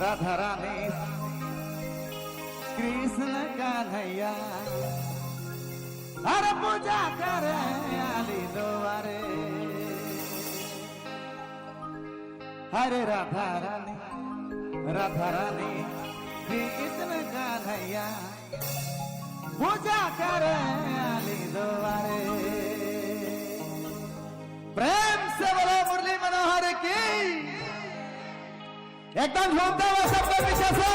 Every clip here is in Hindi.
राधा रानी कृष्ण कन्हैया हर पूजा करे आली दोबारे हरे राधा रानी कृष्ण कन्हैया पूजा करे आली दोबारे। प्रेम से बोलो मुरली मनोहर की। एकदम घूमते हुए सबके पीछे से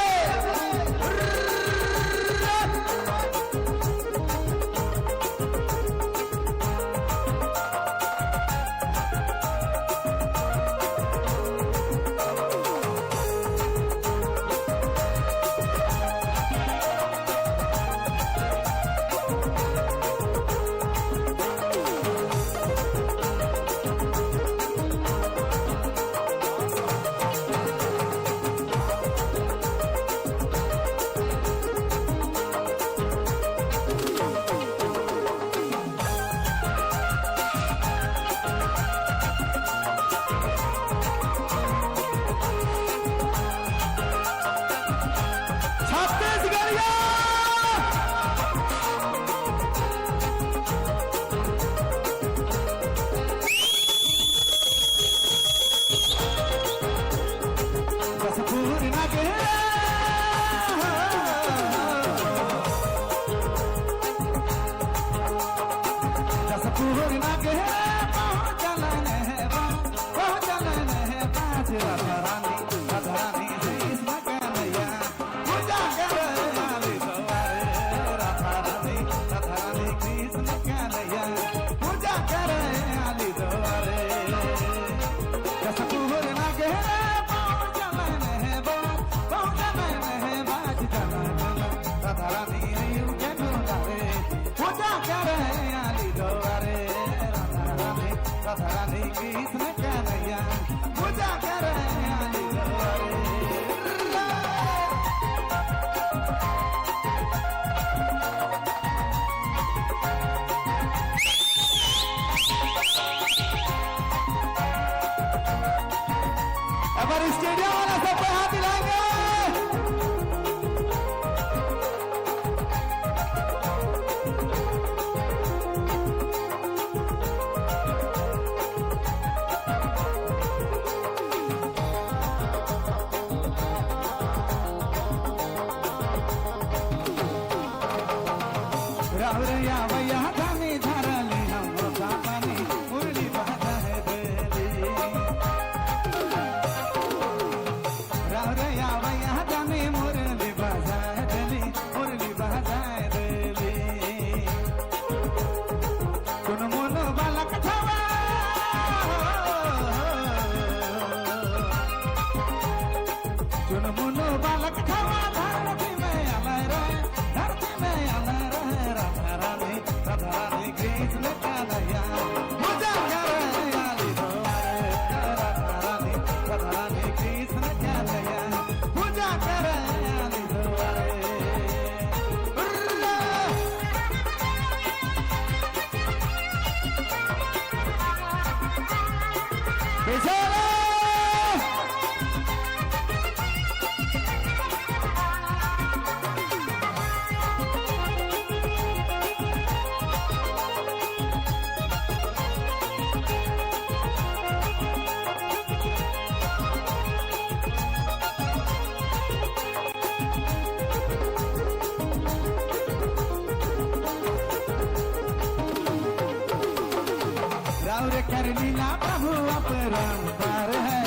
कर लीला प्रभु अपरंपार है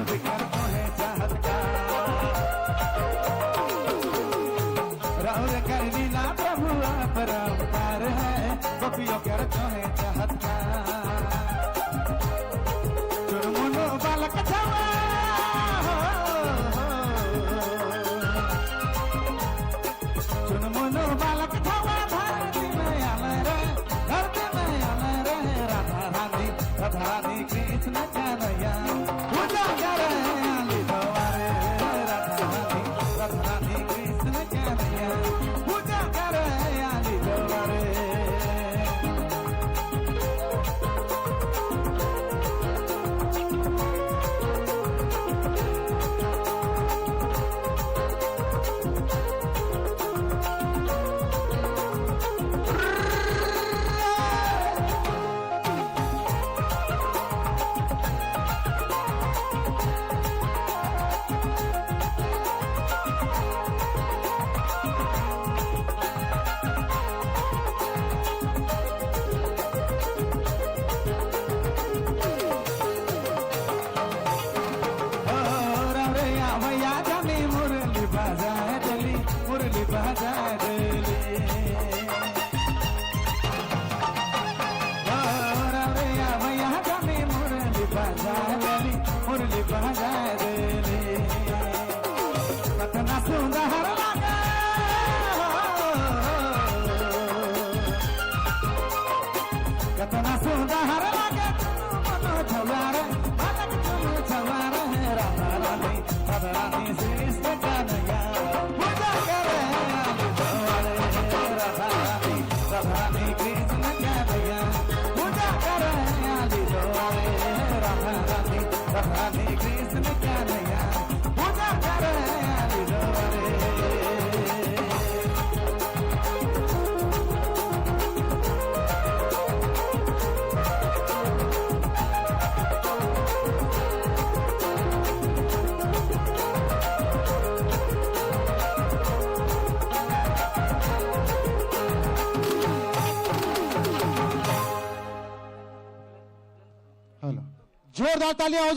विकर तो है चाहत का राहुल कर लीला प्रभु अपरंपार है गोपियों कर तो है चाहत का चुनमुनो बालक छावा चुनमुनो बालक छावा धरती में आले रे राधा रानी कृष्ण कन्हैया पूजा मुरली बजाए देले कतना सुंदर लागे कतना सुंदर लागे मनो छवारे मानक तुम छवारे राधा रानी श्रेष्ठ कन्हैया पूजा करे राधा रानी कृष्ण कन्हैया पूजा करे राधा रानी कृष्ण कन्हैया पूजा करे जोरदार तालियां हो